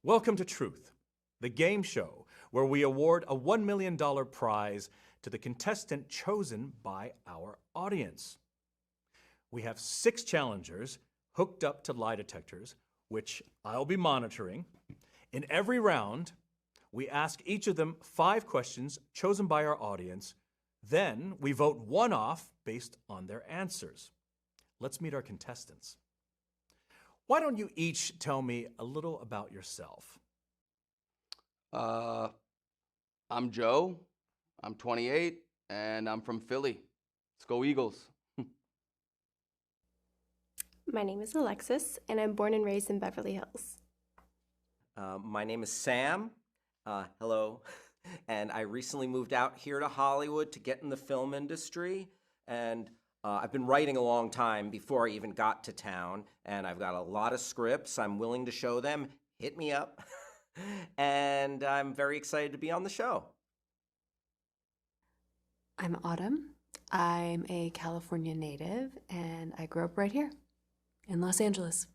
Welcome to Truth, the game show where we award a $1 million prize to the contestant chosen by our audience. We have 6 challengers hooked up to lie detectors, which I'll be monitoring. In every round, we ask each of them 5 questions chosen by our audience. Then we vote one off based on their answers. Let's meet our contestants. Why don't you each tell me a little about yourself? I'm Joe. I'm 28, and I'm from Philly. Let's go Eagles. My name is Alexis, and I'm born and raised in Beverly Hills. My name is Sam. Hello. And I recently moved out here to Hollywood to get in the film industry. And I've been writing a long time before I even got to town. And I've got a lot of scripts. I'm willing to show them. Hit me up. And I'm very excited to be on the show. I'm Autumn. I'm a California native, and I grew up right here in Los Angeles.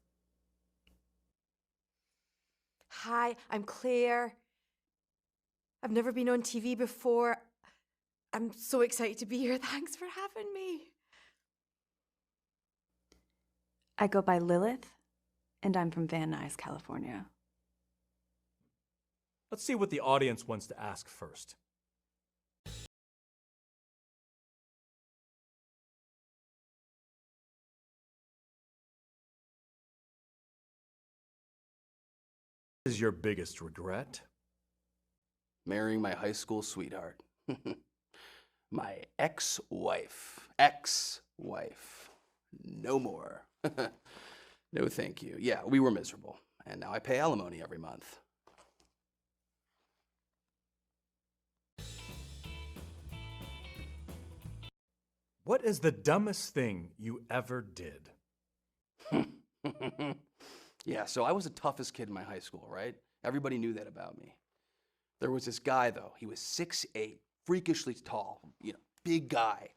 Hi, I'm Claire. I've never been on TV before. I'm so excited to be here. Thanks for having me. I go by Lilith, and I'm from Van Nuys, California. Let's see what the audience wants to ask first. What is your biggest regret? Marrying my high school sweetheart. My ex-wife. Ex-wife. No more. No thank you. Yeah, we were miserable. And now I pay alimony every month. What is the dumbest thing you ever did? Yeah, so I was the toughest kid in my high school, right? Everybody knew that about me. There was this guy, though. He was 6'8", freakishly tall, big guy.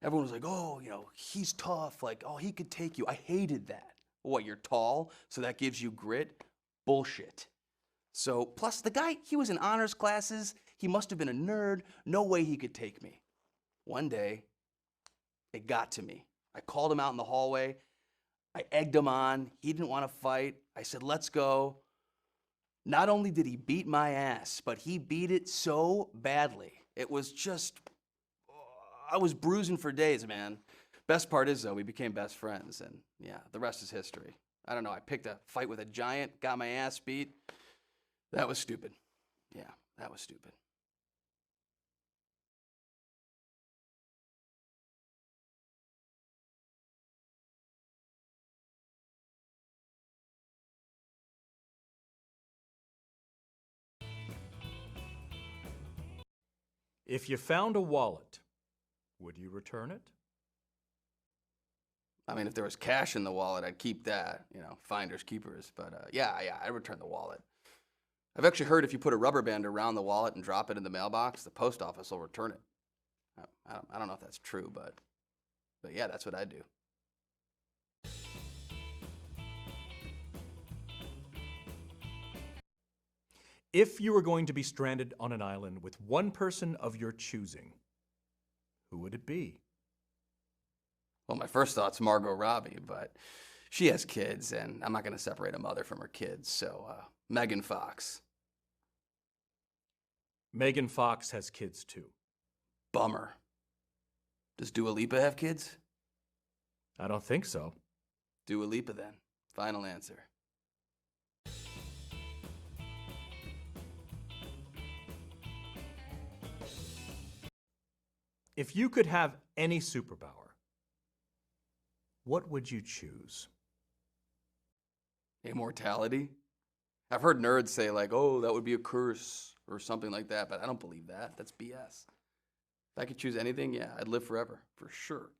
Everyone was like, oh, he's tough. Like, oh, he could take you. I hated that. What, you're tall, so that gives you grit? Bullshit. So, plus the guy, he was in honors classes. He must have been a nerd. No way he could take me. One day, it got to me. I called him out in the hallway. I egged him on. He didn't want to fight. I said, let's go. Not only did he beat my ass, but he beat it so badly. It was just, I was bruising for days, man. Best part is, though, we became best friends, and yeah, the rest is history. I don't know, I picked a fight with a giant, got my ass beat. That was stupid. Yeah, that was stupid. If you found a wallet, would you return it? I mean, if there was cash in the wallet, I'd keep that, finders keepers. But yeah, I'd return the wallet. I've actually heard if you put a rubber band around the wallet and drop it in the mailbox, the post office will return it. I don't know if that's true, but yeah, that's what I do. If you were going to be stranded on an island with one person of your choosing, who would it be? Well, my first thought's Margot Robbie, but she has kids, and I'm not going to separate a mother from her kids, so Megan Fox. Megan Fox has kids too. Bummer. Does Dua Lipa have kids? I don't think so. Dua Lipa then. Final answer. If you could have any superpower, what would you choose? Immortality? I've heard nerds say like, oh, that would be a curse or something like that, but I don't believe that. That's BS. If I could choose anything, yeah, I'd live forever, for sure.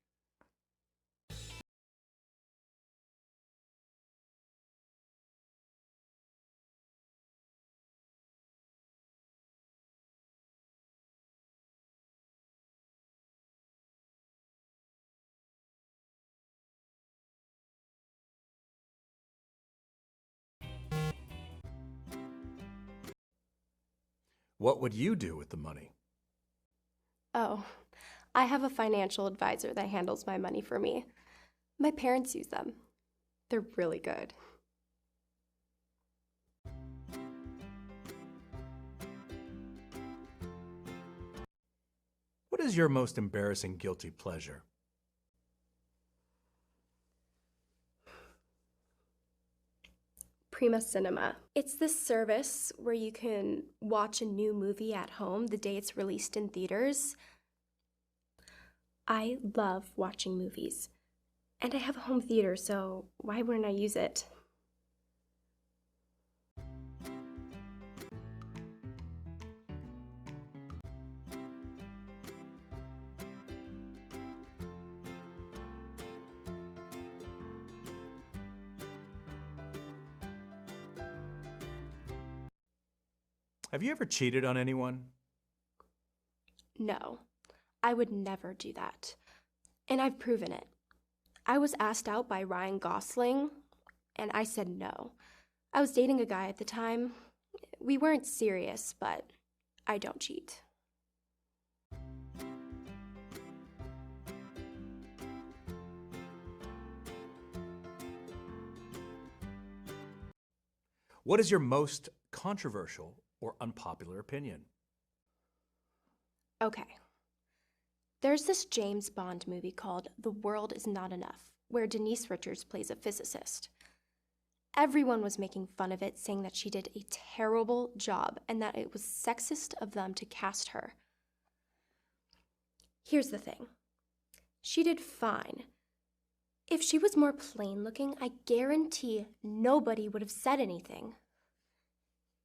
What would you do with the money? Oh, I have a financial advisor that handles my money for me. My parents use them. They're really good. What is your most embarrassing guilty pleasure? Prima Cinema. It's this service where you can watch a new movie at home the day it's released in theaters. I love watching movies. And I have a home theater, so why wouldn't I use it? Have you ever cheated on anyone? No, I would never do that. And I've proven it. I was asked out by Ryan Gosling, and I said no. I was dating a guy at the time. We weren't serious, but I don't cheat. What is your most controversial or unpopular opinion? Okay. There's this James Bond movie called The World Is Not Enough, where Denise Richards plays a physicist. Everyone was making fun of it, saying that she did a terrible job and that it was sexist of them to cast her. Here's the thing. She did fine. If she was more plain looking, I guarantee nobody would have said anything.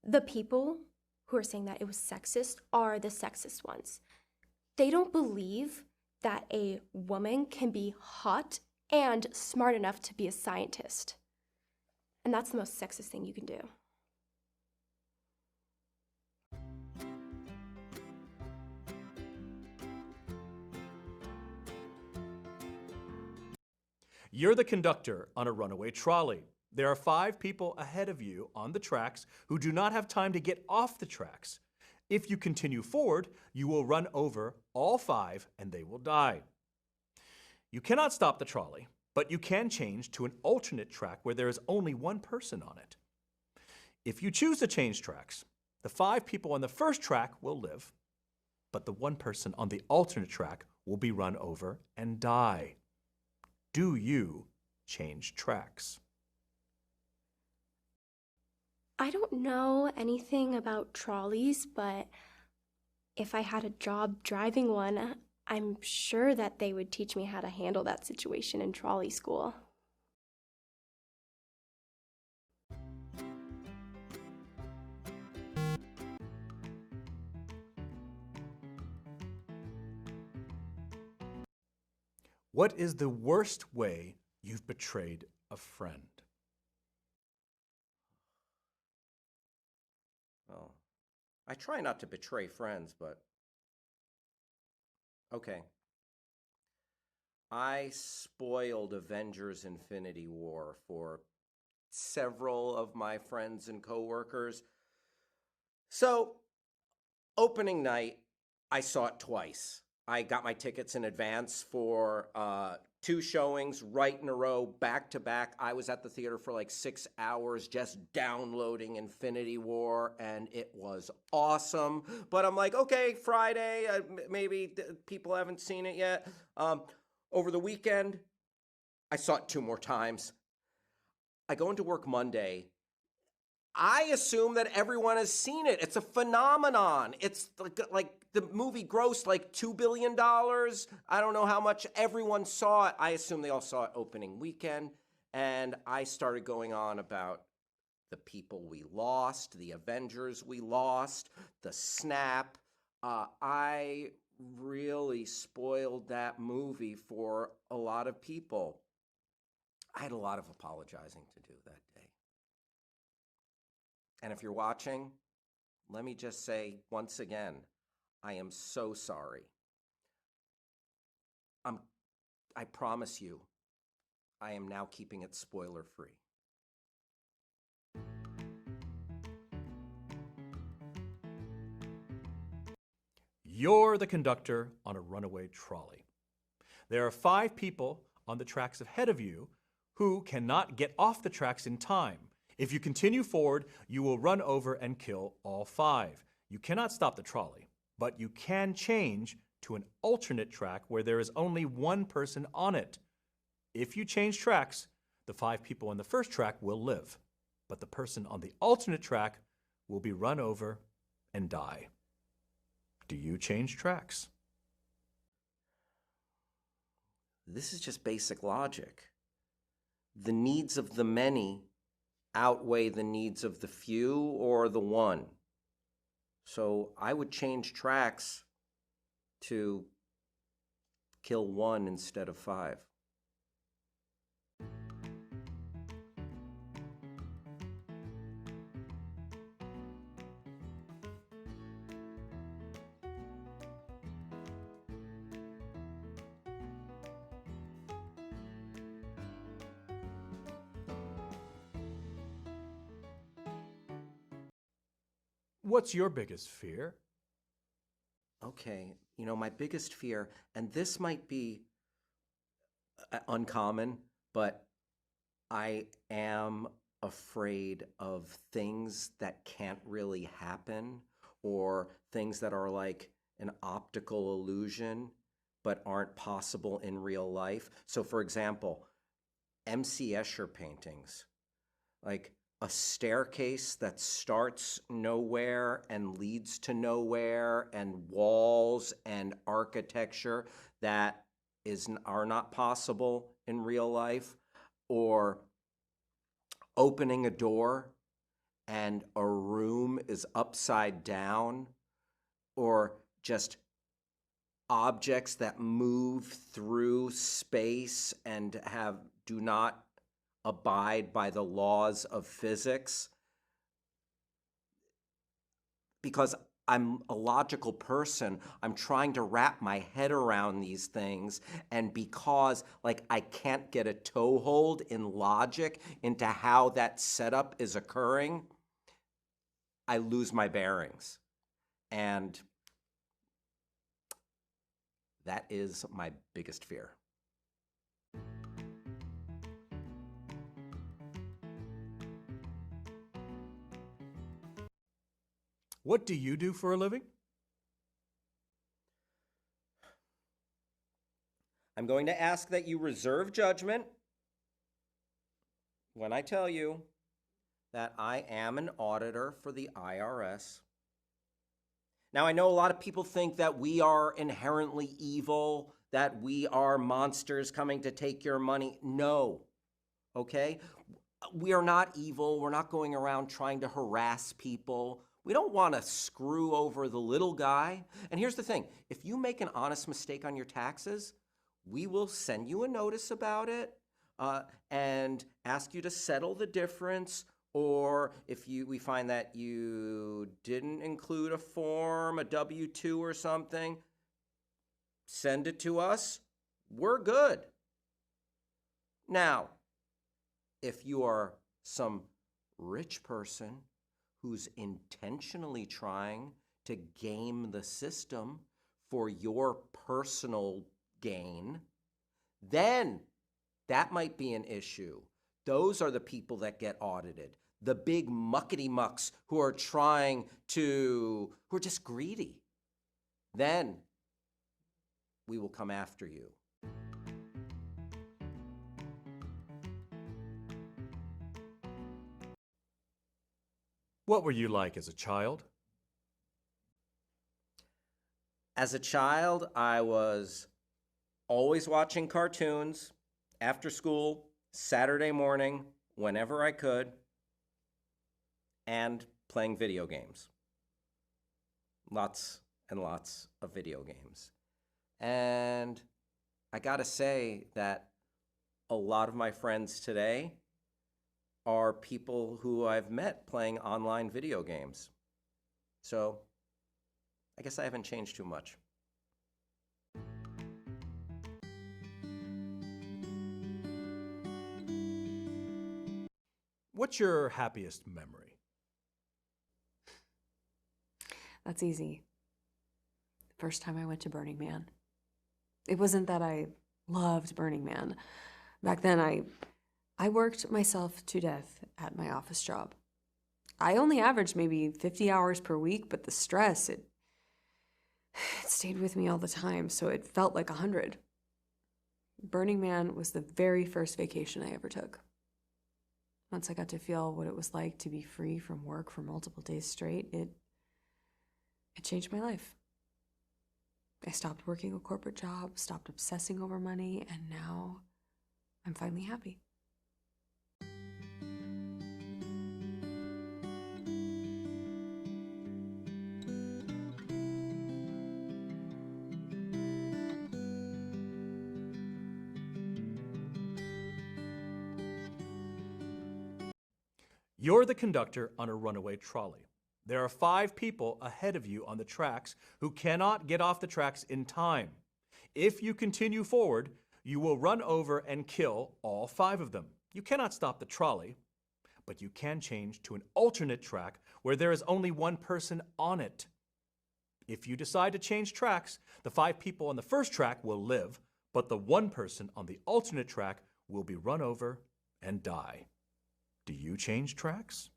The people who are saying that it was sexist are the sexist ones. They don't believe that a woman can be hot and smart enough to be a scientist. And that's the most sexist thing you can do. You're the conductor on a runaway trolley. There are 5 people ahead of you on the tracks who do not have time to get off the tracks. If you continue forward, you will run over all 5 and they will die. You cannot stop the trolley, but you can change to an alternate track where there is only 1 person on it. If you choose to change tracks, the 5 people on the first track will live, but the 1 person on the alternate track will be run over and die. Do you change tracks? I don't know anything about trolleys, but if I had a job driving one, I'm sure that they would teach me how to handle that situation in trolley school. What is the worst way you've betrayed a friend? Well, I try not to betray friends, but okay. I spoiled Avengers Infinity War for several of my friends and coworkers. So, opening night, I saw it twice. I got my tickets in advance for 2 showings right in a row, back to back. I was at the theater for like 6 hours just downloading Infinity War, and it was awesome. But I'm like, okay, Friday, maybe people haven't seen it yet. Over the weekend, I saw it 2 more times. I go into work Monday. I assume that everyone has seen it. It's a phenomenon. It's like the movie grossed like $2 billion. I don't know how much everyone saw it. I assume they all saw it opening weekend. And I started going on about the people we lost, the Avengers we lost, the snap. I really spoiled that movie for a lot of people. I had a lot of apologizing to do that day. And if you're watching, let me just say once again, I am so sorry. I promise you, I am now keeping it spoiler free. You're the conductor on a runaway trolley. There are 5 people on the tracks ahead of you who cannot get off the tracks in time. If you continue forward, you will run over and kill all 5. You cannot stop the trolley, but you can change to an alternate track where there is only 1 person on it. If you change tracks, the 5 people on the first track will live, but the person on the alternate track will be run over and die. Do you change tracks? This is just basic logic. The needs of the many outweigh the needs of the few or the one. So I would change tracks to kill 1 instead of 5. What's your biggest fear? Okay, my biggest fear, and this might be uncommon, but I am afraid of things that can't really happen, or things that are like an optical illusion but aren't possible in real life. So for example, M.C. Escher paintings, like a staircase that starts nowhere and leads to nowhere, and walls and architecture that are not possible in real life, or opening a door and a room is upside down, or just objects that move through space and do not abide by the laws of physics. Because I'm a logical person, I'm trying to wrap my head around these things, and because I can't get a toehold in logic into how that setup is occurring, I lose my bearings. And that is my biggest fear. What do you do for a living? I'm going to ask that you reserve judgment when I tell you that I am an auditor for the IRS. Now, I know a lot of people think that we are inherently evil, that we are monsters coming to take your money. No, okay? We are not evil. We're not going around trying to harass people. We don't want to screw over the little guy. And here's the thing. If you make an honest mistake on your taxes, we will send you a notice about it and ask you to settle the difference. Or if we find that you didn't include a form, a W-2 or something, send it to us. We're good. Now, if you are some rich person who's intentionally trying to game the system for your personal gain, then that might be an issue. Those are the people that get audited. The big muckety-mucks who are who are just greedy. Then we will come after you. What were you like as a child? As a child, I was always watching cartoons after school, Saturday morning, whenever I could, and playing video games. Lots and lots of video games. And I gotta say that a lot of my friends today are people who I've met playing online video games. So I guess I haven't changed too much. What's your happiest memory? That's easy. first time I went to Burning Man. It wasn't that I loved Burning Man. Back then, I worked myself to death at my office job. I only averaged maybe 50 hours per week, but the stress, it stayed with me all the time, so it felt like 100. Burning Man was the very first vacation I ever took. Once I got to feel what it was like to be free from work for multiple days straight, it changed my life. I stopped working a corporate job, stopped obsessing over money, and now I'm finally happy. You're the conductor on a runaway trolley. There are 5 people ahead of you on the tracks who cannot get off the tracks in time. If you continue forward, you will run over and kill all 5 of them. You cannot stop the trolley, but you can change to an alternate track where there is only 1 person on it. If you decide to change tracks, the 5 people on the first track will live, but the 1 person on the alternate track will be run over and die. Do you change tracks?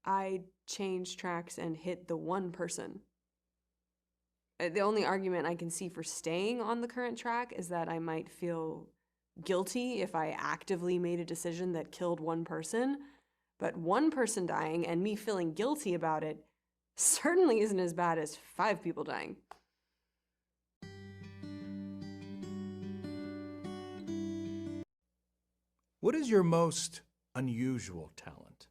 I changed tracks and hit the 1 person. The only argument I can see for staying on the current track is that I might feel guilty if I actively made a decision that killed 1 person. But 1 person dying and me feeling guilty about it certainly isn't as bad as 5 people dying. What is your most unusual talent?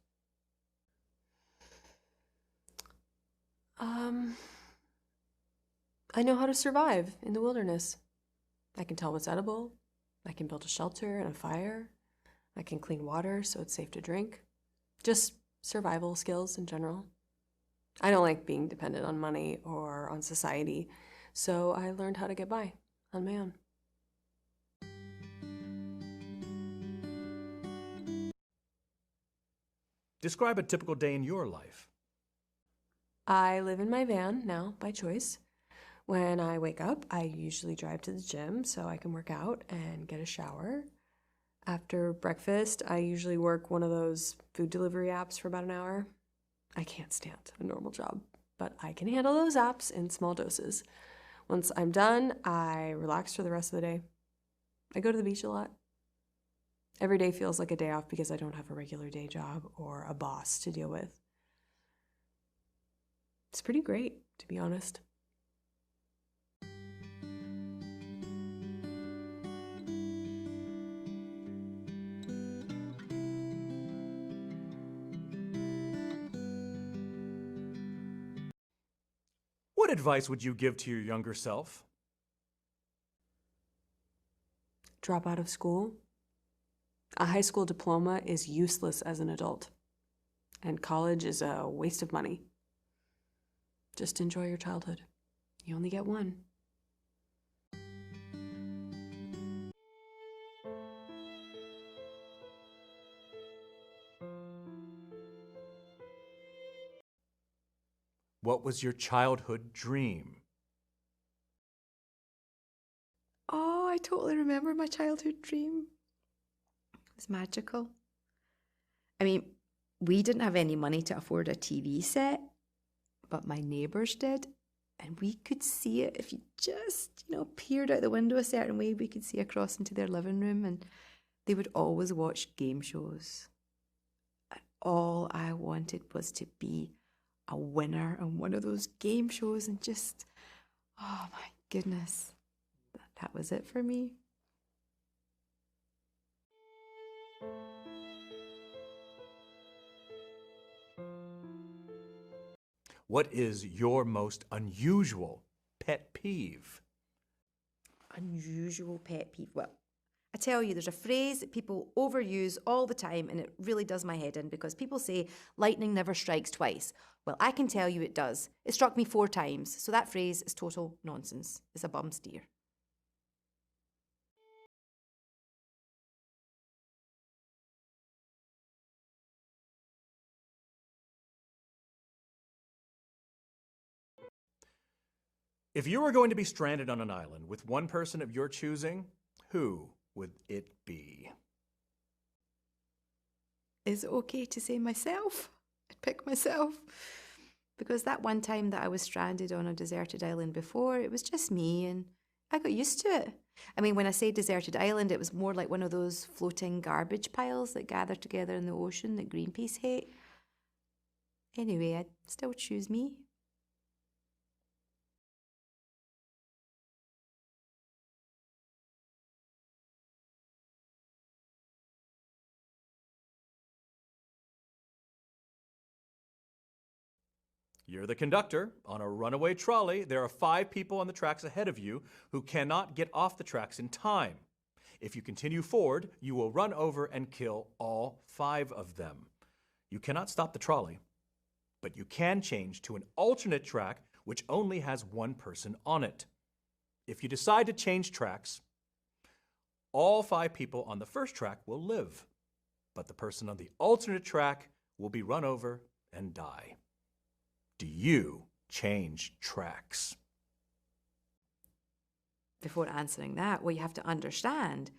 I know how to survive in the wilderness. I can tell what's edible. I can build a shelter and a fire. I can clean water so it's safe to drink. Just survival skills in general. I don't like being dependent on money or on society, so I learned how to get by on my own. Describe a typical day in your life. I live in my van now by choice. When I wake up, I usually drive to the gym so I can work out and get a shower. After breakfast, I usually work one of those food delivery apps for about an hour. I can't stand a normal job, but I can handle those apps in small doses. Once I'm done, I relax for the rest of the day. I go to the beach a lot. Every day feels like a day off because I don't have a regular day job or a boss to deal with. It's pretty great, to be honest. What advice would you give to your younger self? Drop out of school. A high school diploma is useless as an adult, and college is a waste of money. Just enjoy your childhood. You only get one. What was your childhood dream? Oh, I totally remember my childhood dream. It was magical. I mean, we didn't have any money to afford a TV set, but my neighbours did. And we could see it if you just, peered out the window a certain way, we could see across into their living room, and they would always watch game shows. And all I wanted was to be a winner on one of those game shows, and just, oh my goodness, that was it for me. What is your most unusual pet peeve? Unusual pet peeve. Well, I tell you, there's a phrase that people overuse all the time, and it really does my head in, because people say lightning never strikes twice. Well, I can tell you it does. It struck me 4 times, so that phrase is total nonsense. It's a bum steer. If you were going to be stranded on an island with one person of your choosing, who would it be? Is it okay to say myself? I'd pick myself. Because that one time that I was stranded on a deserted island before, it was just me and I got used to it. I mean, when I say deserted island, it was more like one of those floating garbage piles that gather together in the ocean that Greenpeace hate. Anyway, I'd still choose me. You're the conductor. On a runaway trolley, there are 5 people on the tracks ahead of you who cannot get off the tracks in time. If you continue forward, you will run over and kill all 5 of them. You cannot stop the trolley, but you can change to an alternate track which only has 1 person on it. If you decide to change tracks, all 5 people on the first track will live, but the person on the alternate track will be run over and die. Do you change tracks? Before answering that, what you have to understand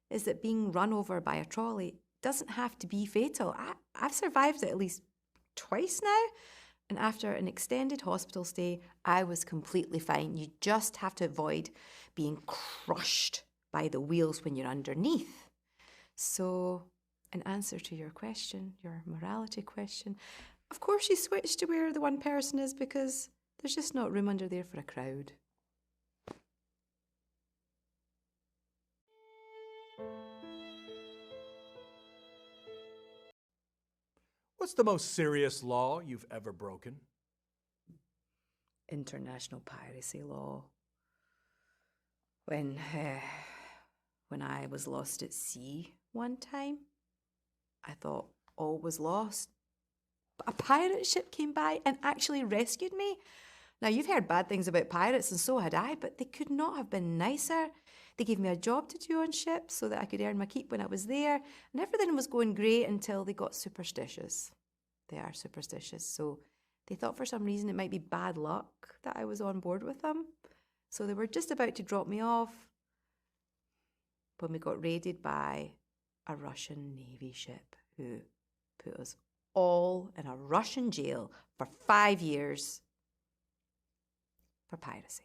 is that being run over by a trolley doesn't have to be fatal. I've survived it at least twice now, and after an extended hospital stay, I was completely fine. You just have to avoid being crushed by the wheels when you're underneath. So, in answer to your question, your morality question, of course you switch to where the one person is because there's just not room under there for a crowd. What's the most serious law you've ever broken? International piracy law. When I was lost at sea one time, I thought all was lost. But a pirate ship came by and actually rescued me. Now, you've heard bad things about pirates, and so had I, but they could not have been nicer. They gave me a job to do on ships so that I could earn my keep when I was there, and everything was going great until they got superstitious. They are superstitious, so they thought for some reason it might be bad luck that I was on board with them. So they were just about to drop me off when we got raided by a Russian Navy ship who put us all in a Russian jail for 5 years for piracy.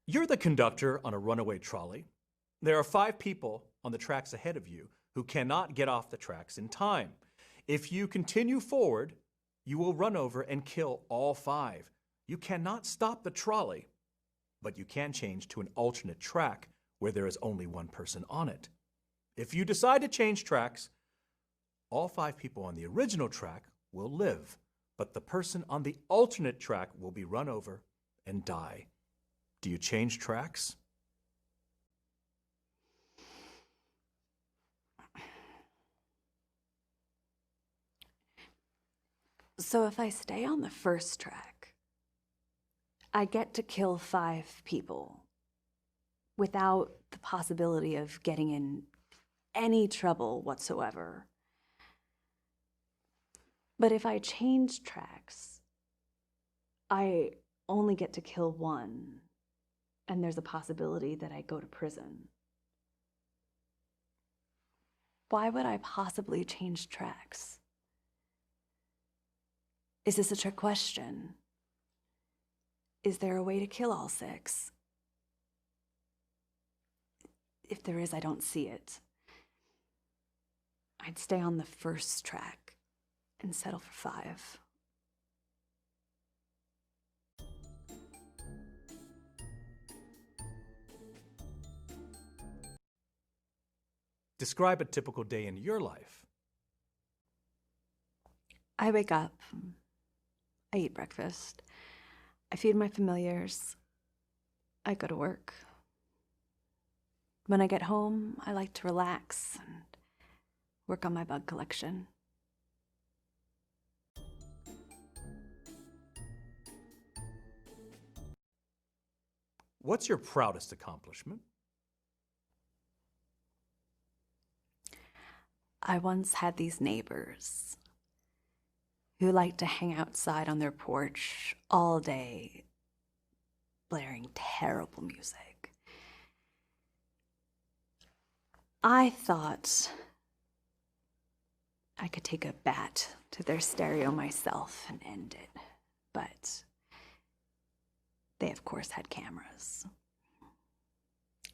You're the conductor on a runaway trolley. There are 5 people on the tracks ahead of you who cannot get off the tracks in time. If you continue forward, you will run over and kill all 5. You cannot stop the trolley, but you can change to an alternate track where there is only 1 person on it. If you decide to change tracks, all 5 people on the original track will live, but the person on the alternate track will be run over and die. Do you change tracks? So if I stay on the first track, I get to kill 5 people without the possibility of getting in any trouble whatsoever. But if I change tracks, I only get to kill 1, and there's a possibility that I go to prison. Why would I possibly change tracks? Is this a trick question? Is there a way to kill all 6? If there is, I don't see it. I'd stay on the first track and settle for 5. Describe a typical day in your life. I wake up, I eat breakfast, I feed my familiars, I go to work. When I get home, I like to relax and work on my bug collection. What's your proudest accomplishment? I once had these neighbors who liked to hang outside on their porch all day, blaring terrible music. I thought I could take a bat to their stereo myself and end it, but they, of course, had cameras.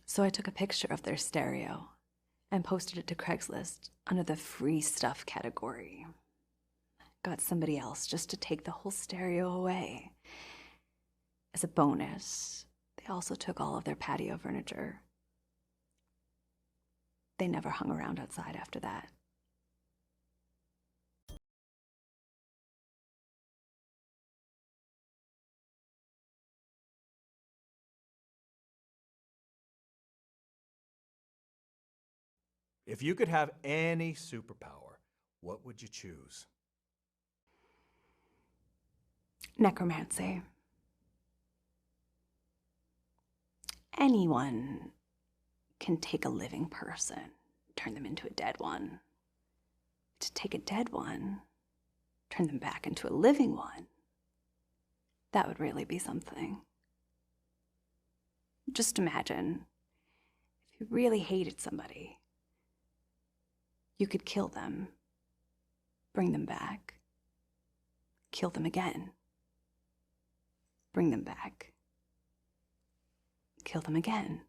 So I took a picture of their stereo and posted it to Craigslist under the free stuff category. Got somebody else just to take the whole stereo away. As a bonus, they also took all of their patio furniture. They never hung around outside after that. If you could have any superpower, what would you choose? Necromancy. Anyone can take a living person, turn them into a dead one. To take a dead one, turn them back into a living one, that would really be something. Just imagine, if you really hated somebody, you could kill them, bring them back, kill them again, bring them back, kill them again.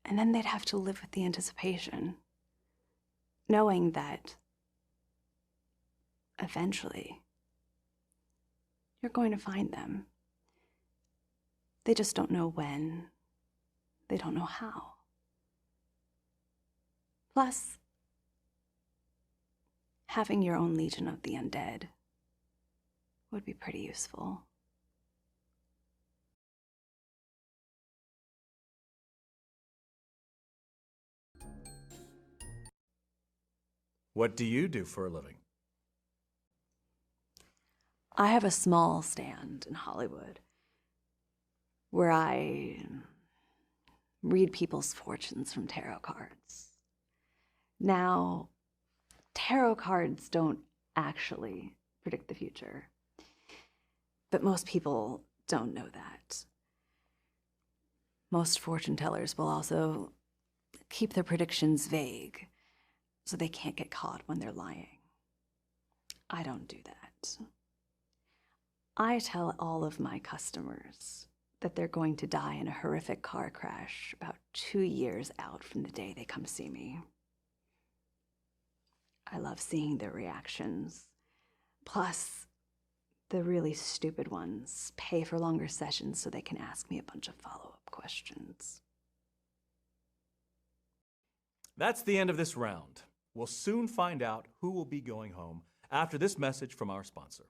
And then they'd have to live with the anticipation, knowing that eventually you're going to find them. They just don't know when, they don't know how. Plus, having your own legion of the undead would be pretty useful. What do you do for a living? I have a small stand in Hollywood where I read people's fortunes from tarot cards. Now, tarot cards don't actually predict the future, but most people don't know that. Most fortune tellers will also keep their predictions vague so they can't get caught when they're lying. I don't do that. I tell all of my customers that they're going to die in a horrific car crash about 2 years out from the day they come see me. I love seeing their reactions. Plus, the really stupid ones pay for longer sessions so they can ask me a bunch of follow-up questions. That's the end of this round. We'll soon find out who will be going home after this message from our sponsor.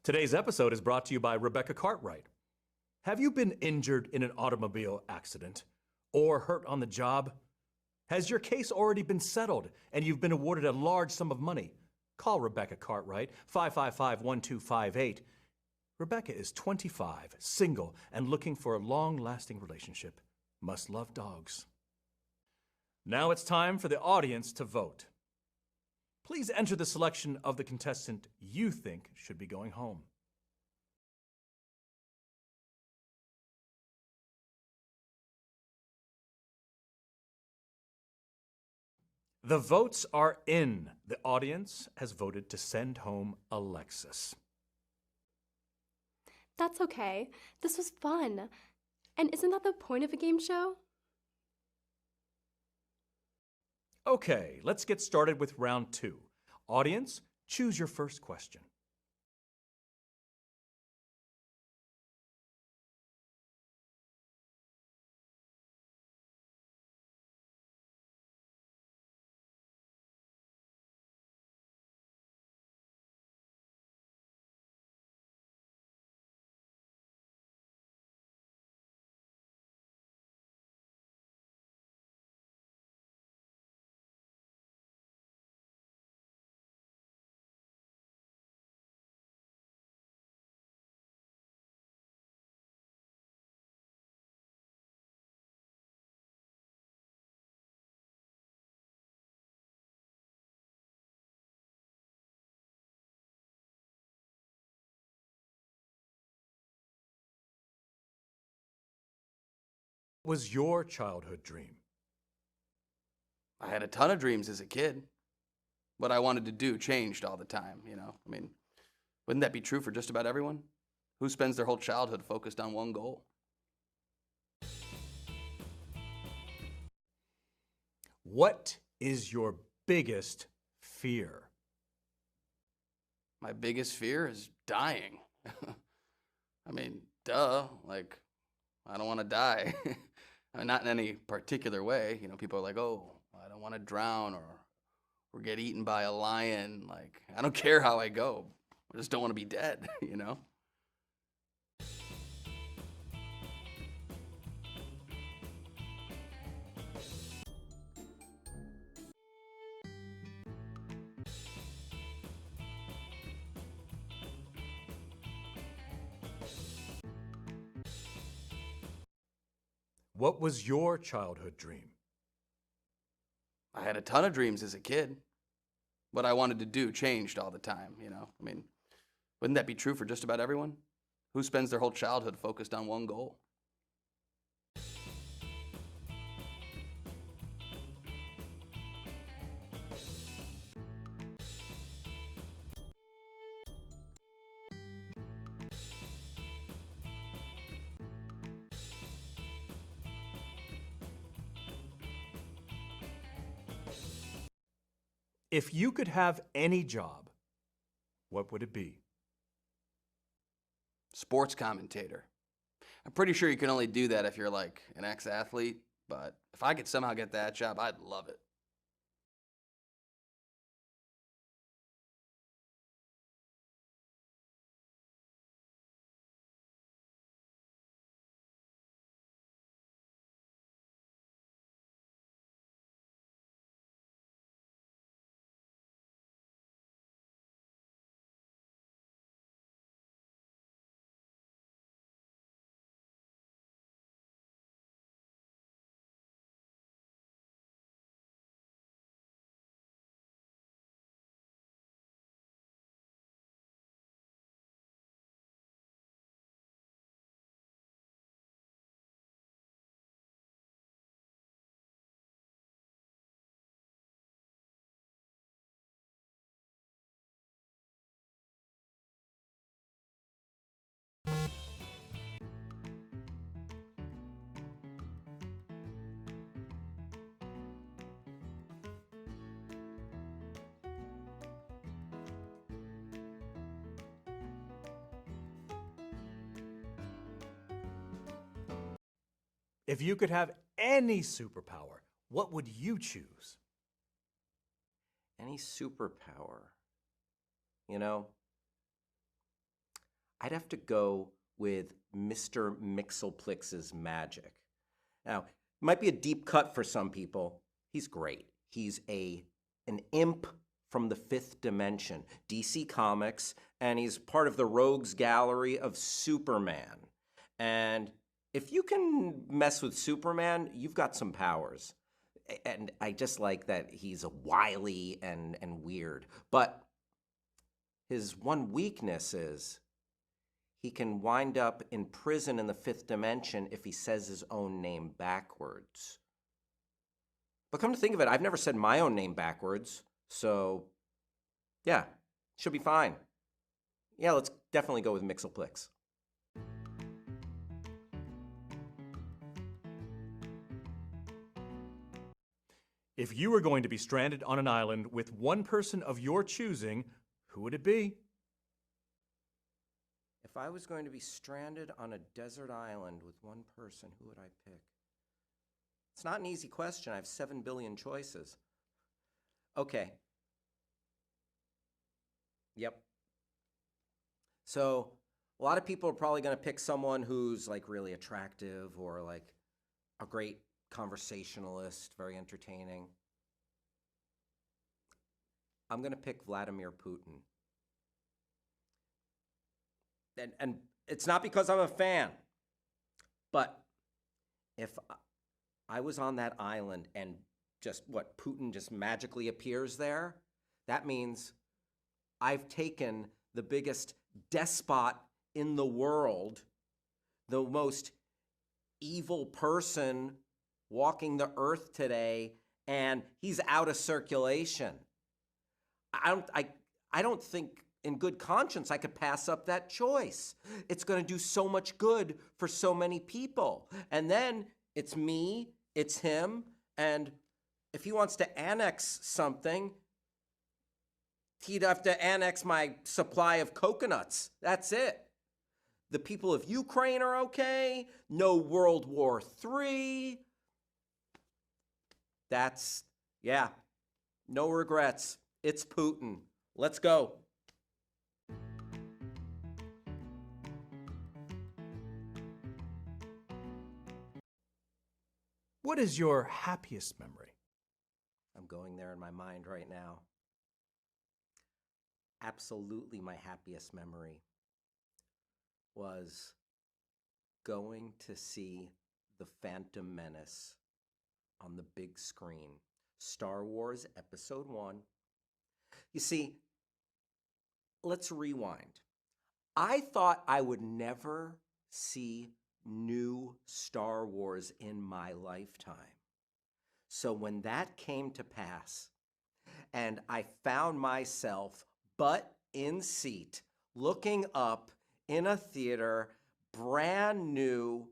Today's episode is brought to you by Rebecca Cartwright. Have you been injured in an automobile accident or hurt on the job? Has your case already been settled and you've been awarded a large sum of money? Call Rebecca Cartwright, 555-1258. Rebecca is 25, single, and looking for a long-lasting relationship. Must love dogs. Now it's time for the audience to vote. Please enter the selection of the contestant you think should be going home. The votes are in. The audience has voted to send home Alexis. That's okay. This was fun. And isn't that the point of a game show? Okay, let's get started with round 2. Audience, choose your first question. Was your childhood dream? I had a ton of dreams as a kid. What I wanted to do changed all the time, you know? I mean, wouldn't that be true for just about everyone? Who spends their whole childhood focused on one goal? What is your biggest fear? My biggest fear is dying. I mean, duh, like, I don't want to die. I mean, not in any particular way. You know, people are like, oh, I don't want to drown or get eaten by a lion. Like, I don't care how I go. I just don't want to be dead, you know? What was your childhood dream? I had a ton of dreams as a kid. What I wanted to do changed all the time, you know? I mean, wouldn't that be true for just about everyone? Who spends their whole childhood focused on one goal? If you could have any job, what would it be? Sports commentator. I'm pretty sure you can only do that if you're like an ex-athlete, but if I could somehow get that job, I'd love it. If you could have any superpower, what would you choose? Any superpower? You know, I'd have to go with Mr. Mixelplix's magic. Now, it might be a deep cut for some people. He's great. He's an imp from the fifth dimension, DC Comics, and he's part of the Rogues Gallery of Superman. And if you can mess with Superman, you've got some powers. And I just like that he's a wily and weird. But his one weakness is he can wind up in prison in the fifth dimension if he says his own name backwards. But come to think of it, I've never said my own name backwards. So, yeah, should be fine. Yeah, let's definitely go with Mixelplix. If you were going to be stranded on an island with one person of your choosing, who would it be? If I was going to be stranded on a desert island with one person, who would I pick? It's not an easy question. I have 7 billion choices. Okay. Yep. So, a lot of people are probably going to pick someone who's like really attractive or like a great conversationalist, very entertaining. I'm going to pick Vladimir Putin. And it's not because I'm a fan, but if I was on that island and Putin just magically appears there, that means I've taken the biggest despot in the world, the most evil person walking the earth today and he's out of circulation. I don't think in good conscience I could pass up that choice. It's going to do so much good for so many people. And then it's me, it's him, and if he wants to annex something, he'd have to annex my supply of coconuts. That's it. The people of Ukraine are okay. No World War III. Yeah, no regrets. It's Putin. Let's go. What is your happiest memory? I'm going there in my mind right now. Absolutely, my happiest memory was going to see The Phantom Menace on the big screen. Star Wars Episode 1. You see, let's rewind. I thought I would never see new Star Wars in my lifetime. So when that came to pass, and I found myself butt in seat, looking up in a theater, brand new,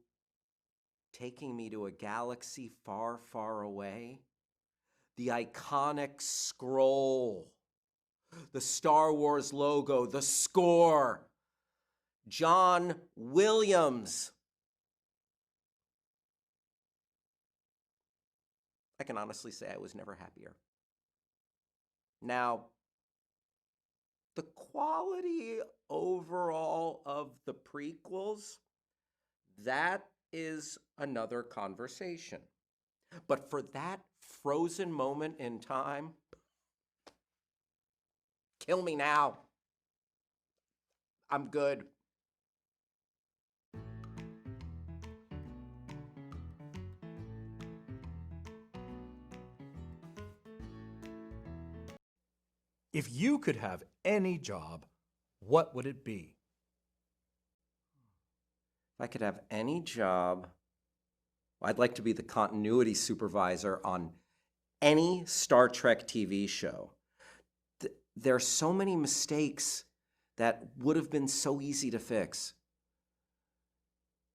taking me to a galaxy far, far away, the iconic scroll, the Star Wars logo, the score, John Williams. I can honestly say I was never happier. Now, the quality overall of the prequels, that is another conversation. But for that frozen moment in time, kill me now. I'm good. If you could have any job, what would it be? If I could have any job, I'd like to be the continuity supervisor on any Star Trek TV show. There are so many mistakes that would have been so easy to fix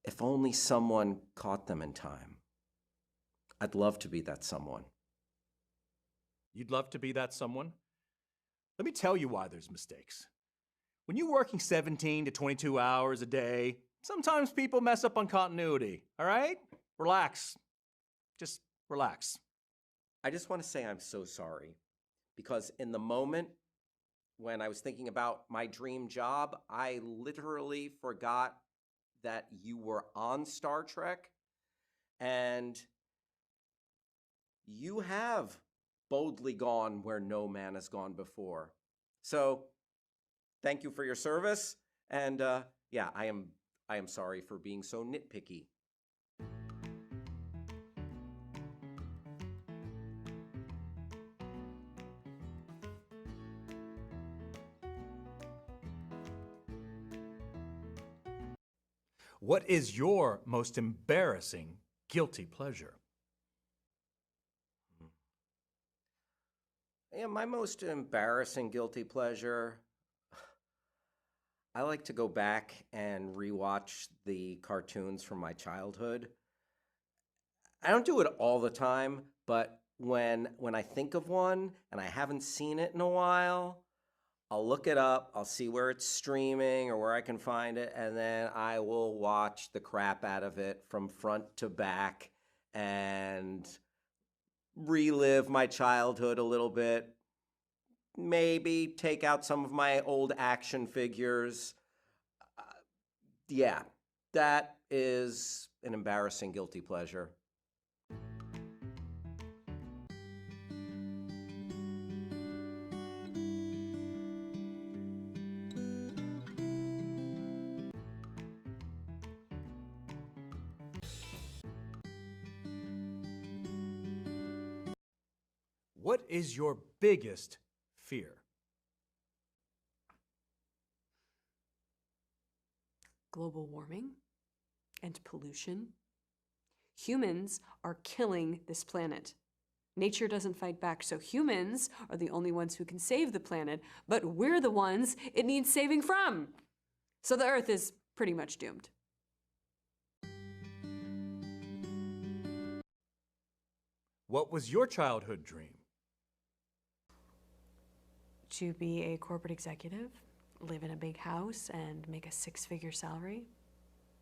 if only someone caught them in time. I'd love to be that someone. You'd love to be that someone? Let me tell you why there's mistakes. When you're working 17 to 22 hours a day, sometimes people mess up on continuity, all right? Relax. Just relax. I just want to say I'm so sorry, because in the moment when I was thinking about my dream job, I literally forgot that you were on Star Trek, and you have boldly gone where no man has gone before. So thank you for your service, and yeah, I am sorry for being so nitpicky. What is your most embarrassing guilty pleasure? Yeah, my most embarrassing guilty pleasure, I like to go back and rewatch the cartoons from my childhood. I don't do it all the time, but when I think of one and I haven't seen it in a while, I'll look it up, I'll see where it's streaming or where I can find it, and then I will watch the crap out of it from front to back and relive my childhood a little bit. Maybe take out some of my old action figures. Yeah, that is an embarrassing guilty pleasure. What is your biggest fear? Global warming and pollution Humans are killing this planet. Nature doesn't fight back, so humans are the only ones who can save the planet, but we're the ones it needs saving from. So the Earth is pretty much doomed. What was your childhood dream? To be a corporate executive, live in a big house, and make a six-figure salary.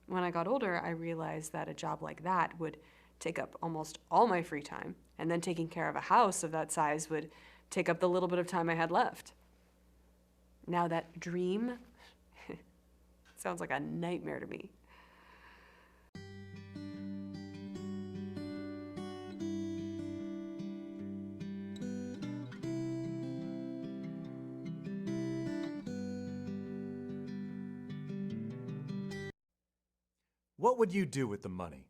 When I got older, I realized that a job like that would take up almost all my free time, and then taking care of a house of that size would take up the little bit of time I had left. Now that dream sounds like a nightmare to me. What would you do with the money?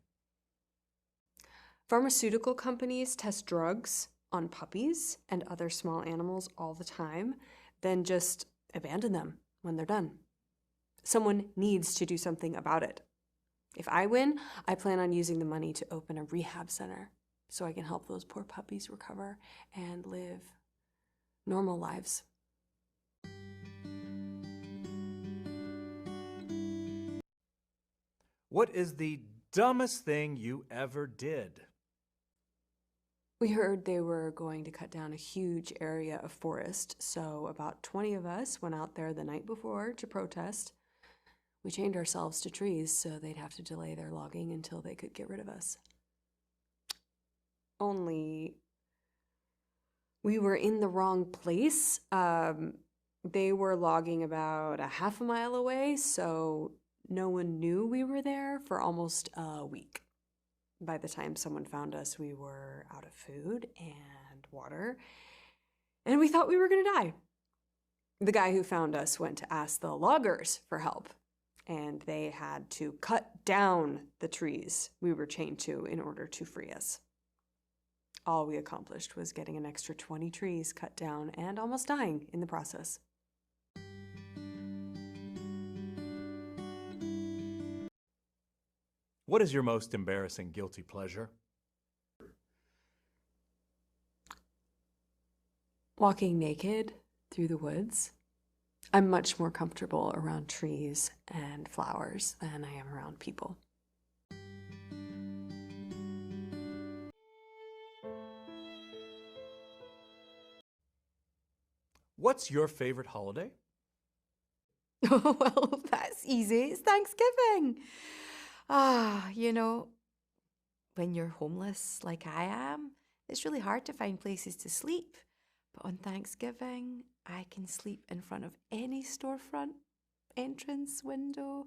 Pharmaceutical companies test drugs on puppies and other small animals all the time, then just abandon them when they're done. Someone needs to do something about it. If I win, I plan on using the money to open a rehab center so I can help those poor puppies recover and live normal lives. What is the dumbest thing you ever did? We heard they were going to cut down a huge area of forest, so about 20 of us went out there the night before to protest. We chained ourselves to trees so they'd have to delay their logging until they could get rid of us. Only we were in the wrong place. They were logging about a half a mile away, so no one knew we were there for almost a week. By the time someone found us, we were out of food and water, and we thought we were going to die. The guy who found us went to ask the loggers for help, and they had to cut down the trees we were chained to in order to free us. All we accomplished was getting an extra 20 trees cut down and almost dying in the process. What is your most embarrassing guilty pleasure? Walking naked through the woods. I'm much more comfortable around trees and flowers than I am around people. What's your favorite holiday? Oh, well, that's easy. It's Thanksgiving. You know, when you're homeless like I am, it's really hard to find places to sleep. But on Thanksgiving, I can sleep in front of any storefront, entrance, window,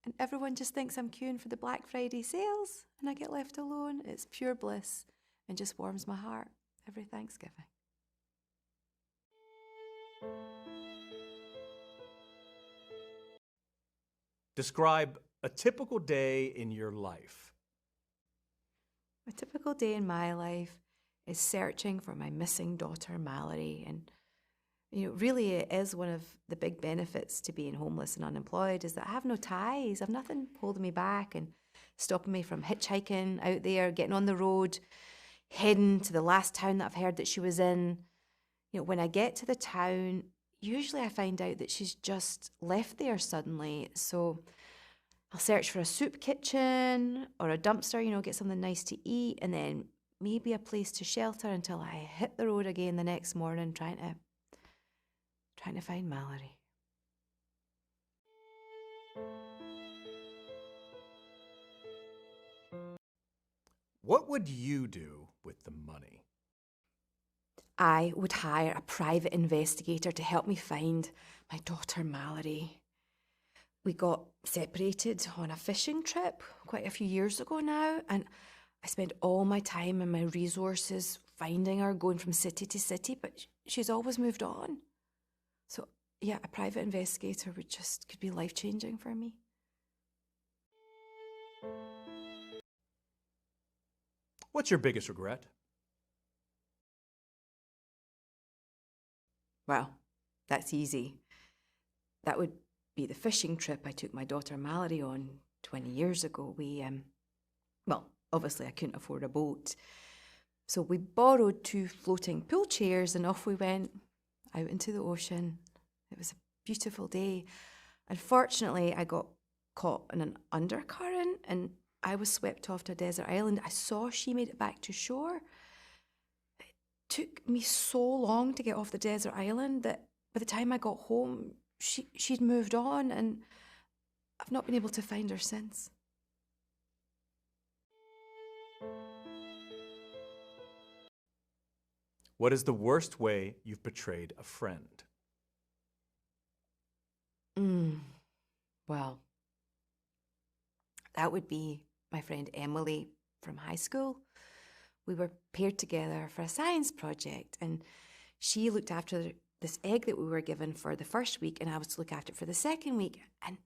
and everyone just thinks I'm queuing for the Black Friday sales, and I get left alone. It's pure bliss and just warms my heart every Thanksgiving. Describe a typical day in your life. A typical day in my life is searching for my missing daughter, Mallory. And, really it is one of the big benefits to being homeless and unemployed is that I have no ties. I have nothing holding me back and stopping me from hitchhiking out there, getting on the road, heading to the last town that I've heard that she was in. When I get to the town, usually I find out that she's just left there suddenly. So I'll search for a soup kitchen or a dumpster, get something nice to eat, and then maybe a place to shelter until I hit the road again the next morning trying to find Mallory. What would you do with the money? I would hire a private investigator to help me find my daughter Mallory. We got separated on a fishing trip quite a few years ago now, and I spent all my time and my resources finding her, going from city to city, but she's always moved on. So, yeah, a private investigator could be life-changing for me. What's your biggest regret? Well, that's easy. That would be the fishing trip I took my daughter Mallory on 20 years ago. obviously I couldn't afford a boat. So we borrowed 2 floating pool chairs and off we went out into the ocean. It was a beautiful day. Unfortunately, I got caught in an undercurrent and I was swept off to a desert island. I saw she made it back to shore. It took me so long to get off the desert island that by the time I got home, she'd moved on, and I've not been able to find her since. What is the worst way you've betrayed a friend? Well, that would be my friend Emily from high school. We were paired together for a science project, and she looked after this egg that we were given for the first week, and I was to look after it for the second week. And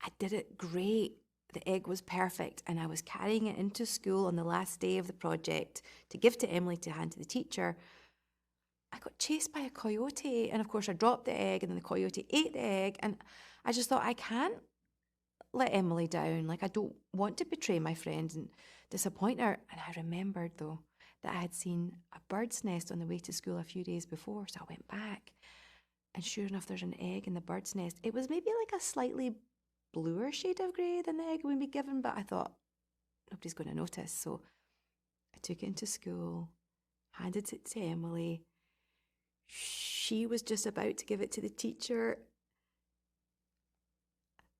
I did it great. The egg was perfect, and I was carrying it into school on the last day of the project to give to Emily to hand to the teacher. I got chased by a coyote, and of course I dropped the egg, and then the coyote ate the egg, and I just thought, I can't let Emily down. Like, I don't want to betray my friend and disappoint her. And I remembered, though, that I had seen a bird's nest on the way to school a few days before, so I went back, and sure enough, there's an egg in the bird's nest. It was maybe like a slightly bluer shade of grey than the egg we'd be given, but I thought, nobody's going to notice, so I took it into school, handed it to Emily. She was just about to give it to the teacher,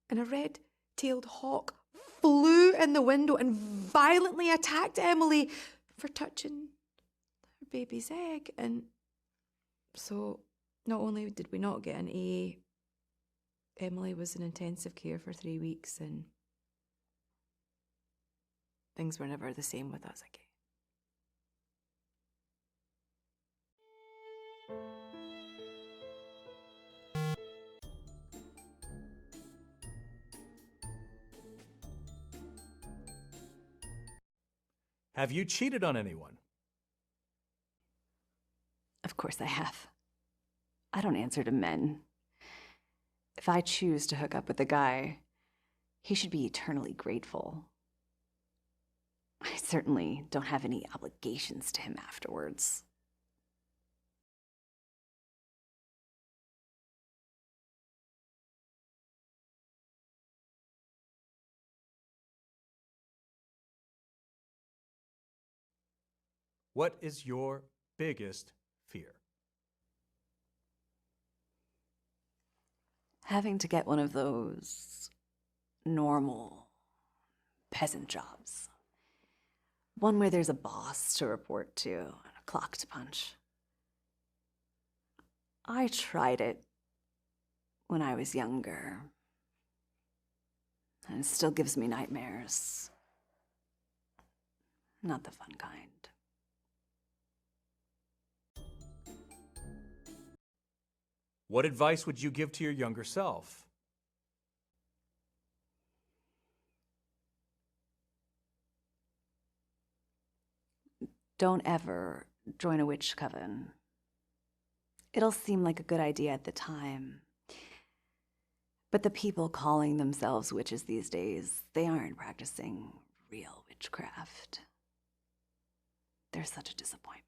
and a red-tailed hawk flew in the window and violently attacked Emily for touching her baby's egg. And so not only did we not get an A, Emily was in intensive care for 3 weeks, and things were never the same with us again. Have you cheated on anyone? Of course I have. I don't answer to men. If I choose to hook up with a guy, he should be eternally grateful. I certainly don't have any obligations to him afterwards. What is your biggest fear? Having to get one of those normal peasant jobs. One where there's a boss to report to and a clock to punch. I tried it when I was younger, and it still gives me nightmares. Not the fun kind. What advice would you give to your younger self? Don't ever join a witch coven. It'll seem like a good idea at the time. But the people calling themselves witches these days, they aren't practicing real witchcraft. They're such a disappointment.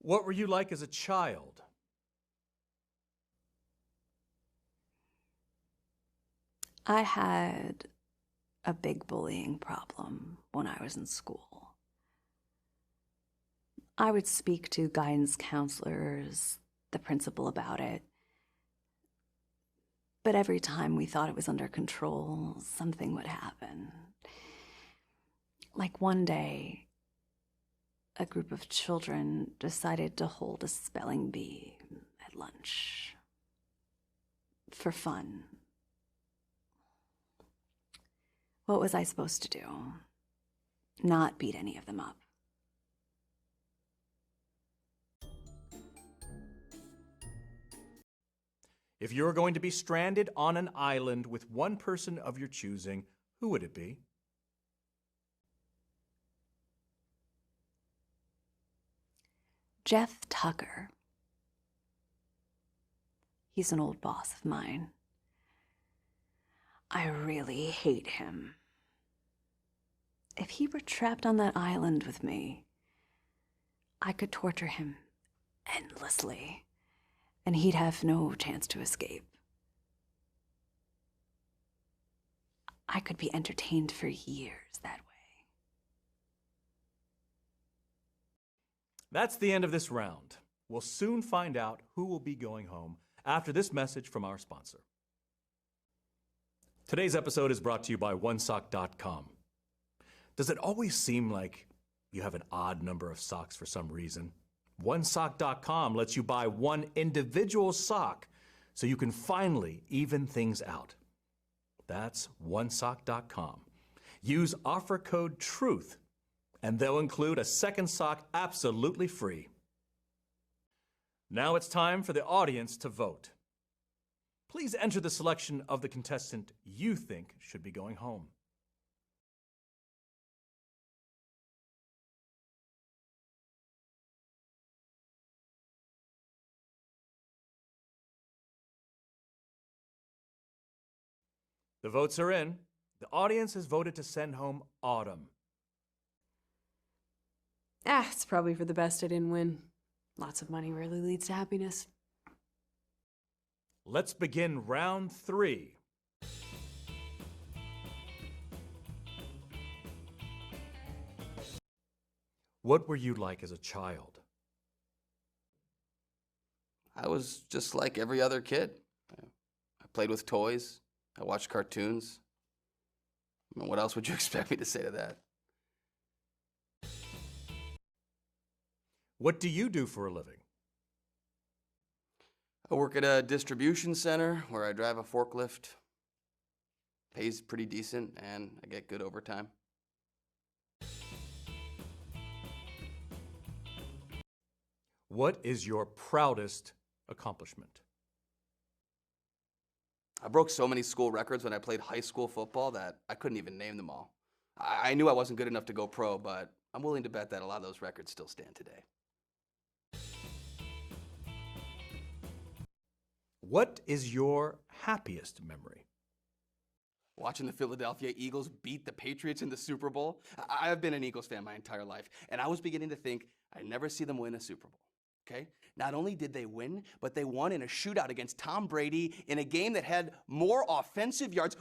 What were you like as a child? I had a big bullying problem when I was in school. I would speak to guidance counselors, the principal about it. But every time we thought it was under control, something would happen. Like one day, a group of children decided to hold a spelling bee at lunch. For fun. What was I supposed to do? Not beat any of them up. If you were going to be stranded on an island with one person of your choosing, who would it be? Jeff Tucker. He's an old boss of mine. I really hate him. If he were trapped on that island with me, I could torture him endlessly, and he'd have no chance to escape. I could be entertained for years that way. That's the end of this round. We'll soon find out who will be going home after this message from our sponsor. Today's episode is brought to you by onesock.com. Does it always seem like you have an odd number of socks for some reason? Onesock.com lets you buy one individual sock so you can finally even things out. That's onesock.com. Use offer code TRUTH and they'll include a second sock absolutely free. Now it's time for the audience to vote. Please enter the selection of the contestant you think should be going home. The votes are in. The audience has voted to send home Autumn. It's probably for the best I didn't win. Lots of money rarely leads to happiness. Let's begin round 3. What were you like as a child? I was just like every other kid. I played with toys. I watched cartoons. I mean, what else would you expect me to say to that? What do you do for a living? I work at a distribution center where I drive a forklift. Pays pretty decent, and I get good overtime. What is your proudest accomplishment? I broke so many school records when I played high school football that I couldn't even name them all. I knew I wasn't good enough to go pro, but I'm willing to bet that a lot of those records still stand today. What is your happiest memory? Watching the Philadelphia Eagles beat the Patriots in the Super Bowl. I've been an Eagles fan my entire life, and I was beginning to think I'd never see them win a Super Bowl. Okay? Not only did they win, but they won in a shootout against Tom Brady in a game that had more offensive yards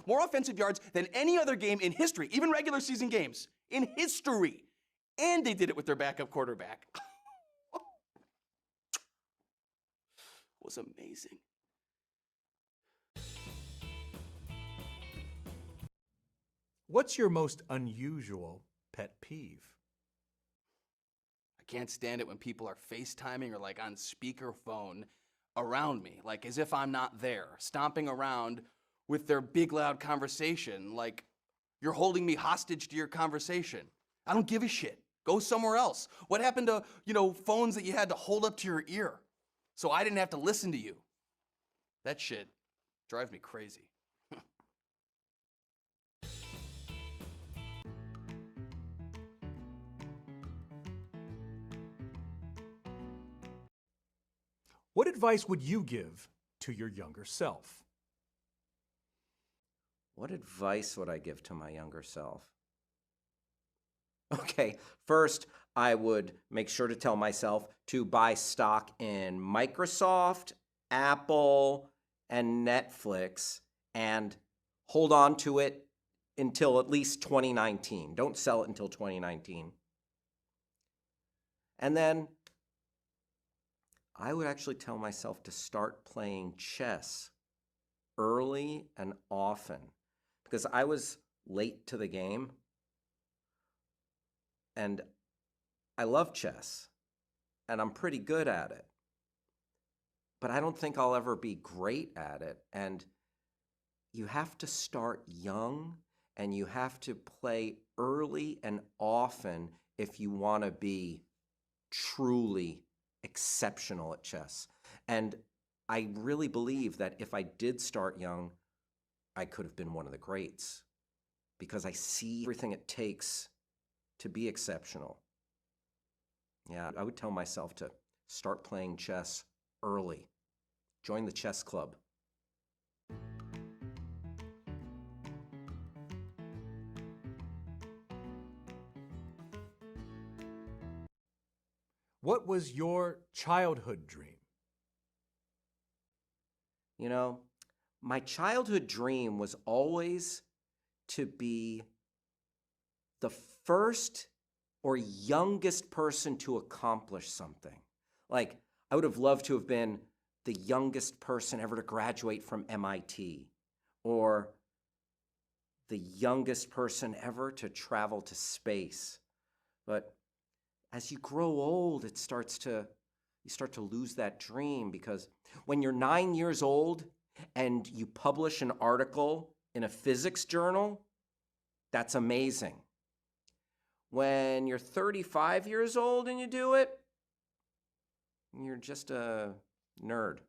than any other game in history, even regular season games in history. And they did it with their backup quarterback. It was amazing. What's your most unusual pet peeve? I can't stand it when people are FaceTiming or like on speakerphone around me, like as if I'm not there, stomping around with their big loud conversation, like you're holding me hostage to your conversation. I don't give a shit. Go somewhere else. What happened to, phones that you had to hold up to your ear so I didn't have to listen to you? That shit drives me crazy. What advice would you give to your younger self? What advice would I give to my younger self? Okay, first, I would make sure to tell myself to buy stock in Microsoft, Apple, and Netflix, and hold on to it until at least 2019. Don't sell it until 2019. And then I would actually tell myself to start playing chess early and often, because I was late to the game, and I love chess, and I'm pretty good at it, but I don't think I'll ever be great at it. And you have to start young, and you have to play early and often if you want to be truly exceptional at chess. And I really believe that if I did start young, I could have been one of the greats, because I see everything it takes to be exceptional. Yeah, I would tell myself to start playing chess early. Join the chess club. What was your childhood dream? You know, my childhood dream was always to be the first or youngest person to accomplish something. Like, I would have loved to have been the youngest person ever to graduate from MIT, or the youngest person ever to travel to space. But as you grow old, you start to lose that dream, because when you're 9 years old and you publish an article in a physics journal, that's amazing. When you're 35 years old and you do it, you're just a nerd.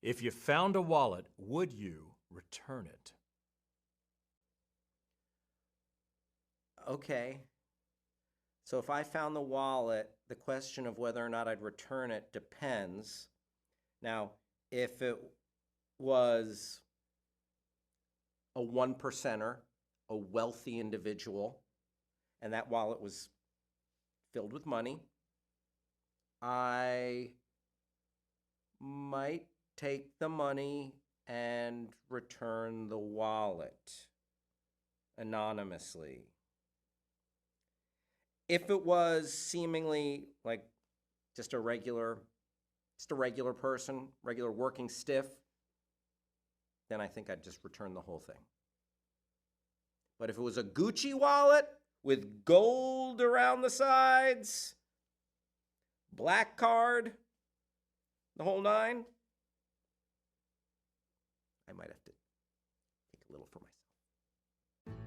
If you found a wallet, would you return it? Okay. So if I found the wallet, the question of whether or not I'd return it depends. Now, if it was a 1%er, a wealthy individual, and that wallet was filled with money, I might take the money and return the wallet anonymously. If it was seemingly like just a regular person, regular working stiff, then I think I'd just return the whole thing. But if it was a Gucci wallet with gold around the sides, black card, the whole nine, I might have to take a little for myself.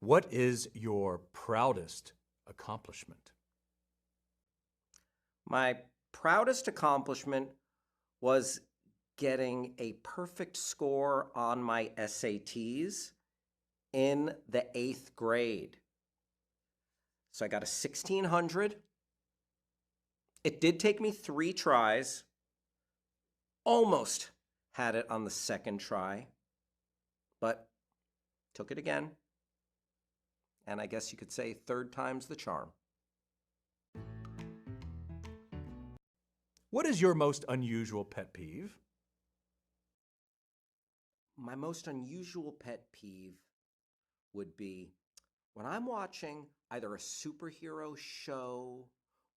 What is your proudest accomplishment? My proudest accomplishment was getting a perfect score on my SATs in the 8th grade. So I got a 1600. It did take me 3 tries. Almost had it on the 2nd try, but took it again. And I guess you could say 3rd time's the charm. What is your most unusual pet peeve? My most unusual pet peeve would be when I'm watching either a superhero show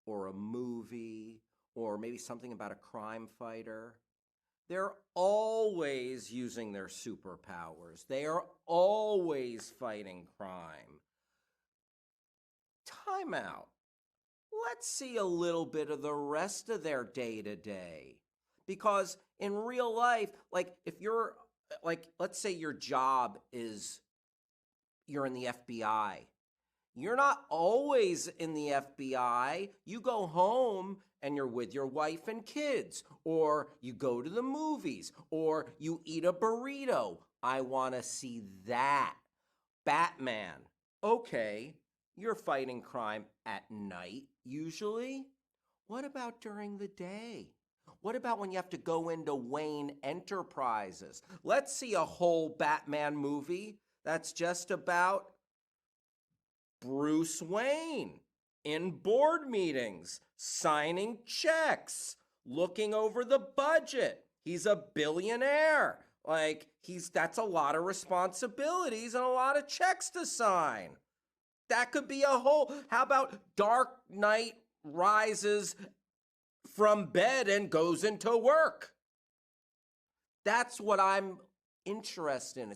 or a movie or maybe something about a crime fighter. They're always using their superpowers. They are always fighting crime. Time out. Let's see a little bit of the rest of their day-to-day. Because in real life, like if you're, like, let's say your job is you're in the FBI. You're not always in the FBI. You go home and you're with your wife and kids, or you go to the movies, or you eat a burrito. I want to see that. Batman. Okay, you're fighting crime at night, usually. What about during the day? What about when you have to go into Wayne Enterprises? Let's see a whole Batman movie that's just about Bruce Wayne in board meetings, signing checks, looking over the budget. He's a billionaire. Like, that's a lot of responsibilities and a lot of checks to sign. That could be a whole, how about Dark Knight rises from bed and goes into work? That's what I'm interested in.